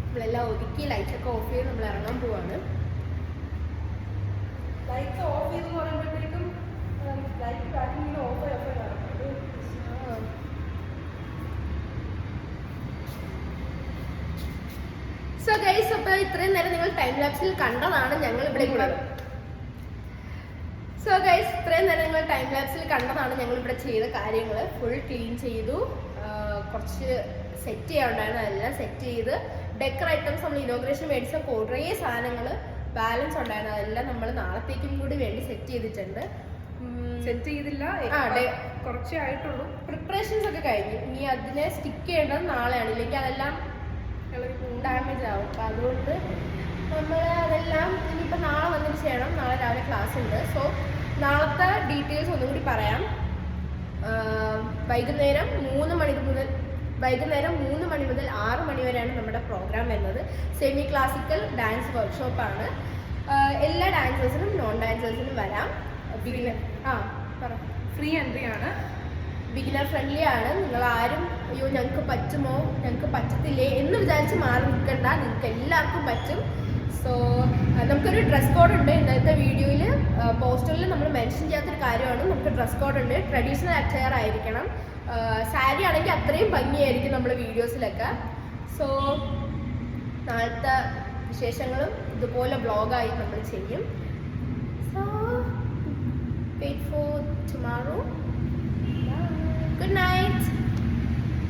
നമ്മളെല്ലാം ഒതുക്കി ലൈറ്റൊക്കെ ഓഫ് ചെയ്ത് നമ്മൾ ഇറങ്ങാൻ പോവാണ്. ലൈറ്റ് ഓഫ് ചെയ്തെന്ന് പറയുമ്പോഴത്തേക്കും ലൈറ്റ് ബാക്കിങ്ങനെ ഓഫ് ആയപ്പോഴാണ്. സോ ഗൈസ്, അപ്പോൾ ഇത്രയും നേരം നിങ്ങൾ ടൈം ലാപ്സിൽ കണ്ടതാണ് ഞങ്ങൾ ഇവിടെ ചെയ്ത കാര്യങ്ങൾ. ഫുൾ ക്ലീൻ ചെയ്തു, കുറച്ച് സെറ്റ് ചെയ്യാനുണ്ടായിരുന്നു, അതെല്ലാം സെറ്റ് ചെയ്ത്. ഡെക്കർ ഐറ്റംസ് നമ്മൾ ഇനോഗ്രേഷൻ മേടിച്ച കുറേ സാധനങ്ങൾ ബാലൻസ് ഉണ്ടായിരുന്നു, അതെല്ലാം നമ്മൾ നാളത്തേക്കും കൂടി വേണ്ടി സെറ്റ് ചെയ്തിട്ടുണ്ട്. സെറ്റ് ചെയ്തില്ല, കുറച്ചേ ആയിട്ടുള്ളൂ. പ്രിപ്പറേഷൻസ് ഒക്കെ കഴിഞ്ഞു. ഇനി അതിനെ സ്റ്റിക്ക് ചെയ്യേണ്ടത് നാളെയാണ്, ഇല്ലെങ്കിൽ അതെല്ലാം ഡാമേജ് ആവും. അപ്പം അതുകൊണ്ട് നമ്മൾ അതെല്ലാം ഇനിയിപ്പോൾ നാളെ വന്നിട്ട് ചെയ്യണം. നാളെ രാവിലെ ക്ലാസ് ഉണ്ട്. സോ നാളത്തെ ഡീറ്റെയിൽസ് ഒന്നും കൂടി പറയാം. വൈകുന്നേരം 3 മണി മുതൽ 6 മണി വരെയാണ് നമ്മുടെ പ്രോഗ്രാം വരുന്നത്. സെമി ക്ലാസിക്കൽ ഡാൻസ് വർക്ക്ഷോപ്പാണ്. എല്ലാ ഡാൻസേഴ്സിനും നോൺ ഡാൻസേഴ്സിനും വരാം. ഫ്രീ എൻട്രി ആണ്, ബിഗിനർ ഫ്രണ്ട്ലി ആണ്. നിങ്ങൾ ആരും അയ്യോ ഞങ്ങൾക്ക് പറ്റുമോ, ഞങ്ങൾക്ക് പറ്റത്തില്ലേ എന്ന് വിചാരിച്ച് മാറി നിൽക്കണ്ട, നിങ്ങൾക്ക് എല്ലാവർക്കും പറ്റും. സോ നമുക്കൊരു ഡ്രസ് കോഡ് ഉണ്ട്. ഇന്നത്തെ വീഡിയോയിൽ പോസ്റ്ററിൽ നമ്മൾ മെൻഷൻ ചെയ്യാത്തൊരു കാര്യമാണ്, നമുക്ക് ഡ്രസ് കോഡ് ഉണ്ട്. ട്രഡീഷണൽ അറ്റയർ ആയിരിക്കണം. സാരി ആണെങ്കിൽ അത്രയും ഭംഗിയായിരിക്കും നമ്മൾ വീഡിയോസിലൊക്കെ. സോ നാളത്തെ വിശേഷങ്ങളും ഇതുപോലെ വ്ളോഗായി നമ്മൾ ചെയ്യും. So wait for tomorrow. Good night.